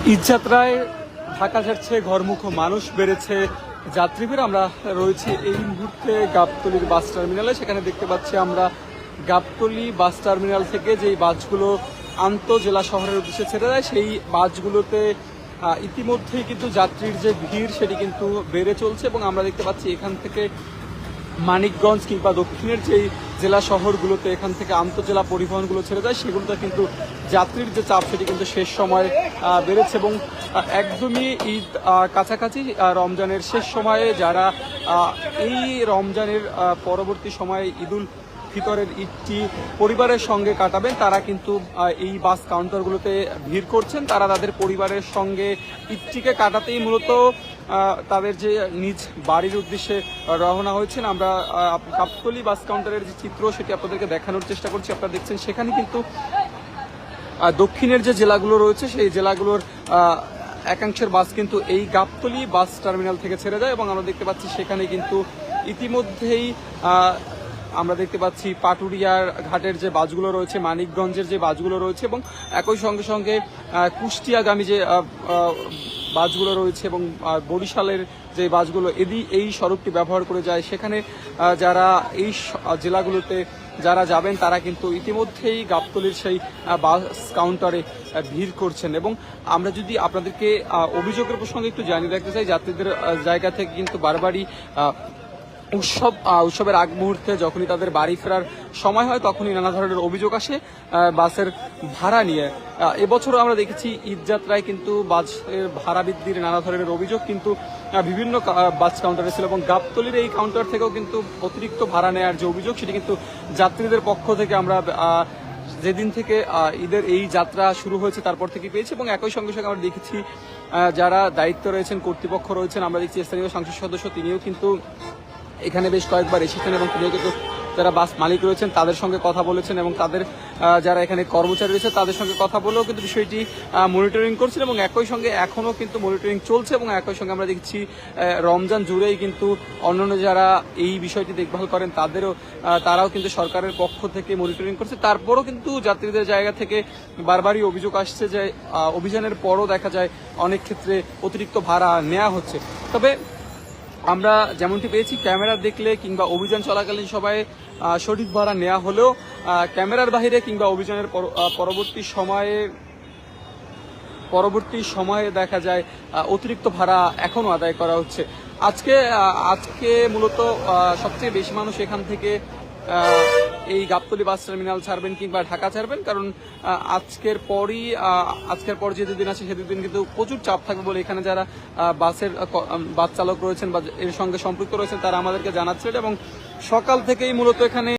ঈদযাত্রায় ঢাকা ছাড়ছে, ঘরমুখো মানুষ বেড়েছে, যাত্রীদের আমরা রয়েছি এই মুহূর্তে গাবতলীর বাস টার্মিনালে। সেখানে দেখতে পাচ্ছি আমরা গাবতলী বাস টার্মিনাল থেকে যেই বাসগুলো আন্তঃজেলা শহরের উদ্দেশ্যে ছেড়ে দেয়, সেই বাসগুলোতে ইতিমধ্যেই কিন্তু যাত্রীর যে ভিড় সেটি কিন্তু বেড়ে চলছে। এবং আমরা দেখতে পাচ্ছি এখান থেকে মানিকগঞ্জ কিংবা দক্ষিণের যেই জেলা শহরগুলোতে এখান থেকে আন্তঃজেলা পরিবহনগুলো ছেড়ে যায়, সেগুলোতে কিন্তু যাত্রীর যে চাপ সেটি কিন্তু শেষ সময়ে বেড়েছে। এবং একদমই ঈদ কাছাকাছি, রমজানের শেষ সময়ে যারা এই রমজানের পরবর্তী সময়ে ঈদুল ফিতরের ঈদটি পরিবারের সঙ্গে কাটাবেন, তারা কিন্তু এই বাস কাউন্টারগুলোতে ভিড় করছেন। তারা তাদের পরিবারের সঙ্গে ঈদটিকে কাটাতেই মূলত তাদের যে নিজ বাড়ির উদ্দেশ্যে রওনা হয়েছেন। আমরা গাবতলী বাস কাউন্টারের যে চিত্র সেটি আপনাদেরকে দেখানোর চেষ্টা করছি। আপনারা দেখছেন সেখানে কিন্তু দক্ষিণের যে জেলাগুলো রয়েছে সেই জেলাগুলোর একাংশের বাস কিন্তু এই গাবতলী বাস টার্মিনাল থেকে ছেড়ে যায়। এবং আমরা দেখতে পাচ্ছি সেখানে কিন্তু ইতিমধ্যেই আমরা দেখতে পাচ্ছি পাটুরিয়ার ঘাটের যে বাসগুলো রয়েছে, মানিকগঞ্জের যে বাসগুলো রয়েছে এবং একই সঙ্গে সঙ্গে কুষ্টিয়াগামী যে বাসগুলো রয়েছে এবং বরিশালের যে বাসগুলো এই সড়কটি ব্যবহার করে যায়, সেখানে যারা এই জেলাগুলোতে যারা যাবেন তারা কিন্তু ইতিমধ্যেই গাবতলীর সেই বাস কাউন্টারে ভিড় করছেন। এবং আমরা যদি আপনাদেরকে অভিযোগের প্রসঙ্গে একটু জানিয়ে রাখতে চাই, যাত্রীদের জায়গা থেকে কিন্তু বারবারই উৎসবের আগ মুহূর্তে যখনই তাদের বাড়ি ফেরার সময় হয় তখনই নানা ধরনের অভিযোগ আসে বাসের ভাড়া নিয়ে। এবছরও আমরা দেখেছি ঈদযাত্রায় কিন্তু বাসের ভাড়া বৃদ্ধির নানা ধরনের অভিযোগ কিন্তু বিভিন্ন বাস কাউন্টারে ছিল। এবং গাবতলীর এই কাউন্টার থেকেও কিন্তু অতিরিক্ত ভাড়া নেওয়ার যে অভিযোগ সেটি কিন্তু যাত্রীদের পক্ষ থেকে আমরা যেদিন থেকে ঈদের এই যাত্রা শুরু হয়েছে তারপর থেকে পেয়েছি। এবং একই সঙ্গে সঙ্গে আমরা দেখেছি যারা দায়িত্ব রয়েছেন, কর্তৃপক্ষ রয়েছেন, আমরা দেখছি স্থানীয় সংসদ সদস্য তিনিও কিন্তু এখানে বেশ কয়েকবার এসেছেন এবং তিনিও কিন্তু যারা বাস মালিক রয়েছেন তাদের সঙ্গে কথা বলেছেন এবং তাদের যারা এখানে কর্মচারী রয়েছে তাদের সঙ্গে কথা বলেও কিন্তু বিষয়টি মনিটরিং করছেন। এবং একই সঙ্গে এখনও কিন্তু মনিটরিং চলছে। এবং একই সঙ্গে আমরা দেখছি রমজান জুড়েই কিন্তু অন্যান্য যারা এই বিষয়টি দেখভাল করেন তারাও কিন্তু সরকারের পক্ষ থেকে মনিটরিং করছে। তারপরও কিন্তু যাত্রীদের জায়গা থেকে বারবারই অভিযোগ আসছে যে অভিযানের পরও দেখা যায় অনেক ক্ষেত্রে অতিরিক্ত ভাড়া নেওয়া হচ্ছে। তবে আমরা যেমনটি পেয়েছি ক্যামেরা দেখলে কিংবা অভিযান চলাকালীন সবাই সঠিক ভাড়া নেওয়া হলেও ক্যামেরার বাইরে কিংবা অভিযানের পরবর্তী সময়ে দেখা যায় অতিরিক্ত ভাড়া এখনো আদায় করা হচ্ছে। আজকে মূলত সবচেয়ে বেশি মানুষ এখান থেকে এই গাবতলী বাস টার্মিনাল ছাড়বেন কিংবা ঢাকা ছাড়বেন, কারণ আজকের পর যে দুদিন আছে সে দুদিন কিন্তু প্রচুর চাপ থাকবে বলে এখানে যারা বাস চালক রয়েছেন বা এর সঙ্গে সম্পৃক্ত রয়েছেন তারা আমাদেরকে জানাচ্ছেন। এবং সকাল থেকেই মূলত এখানে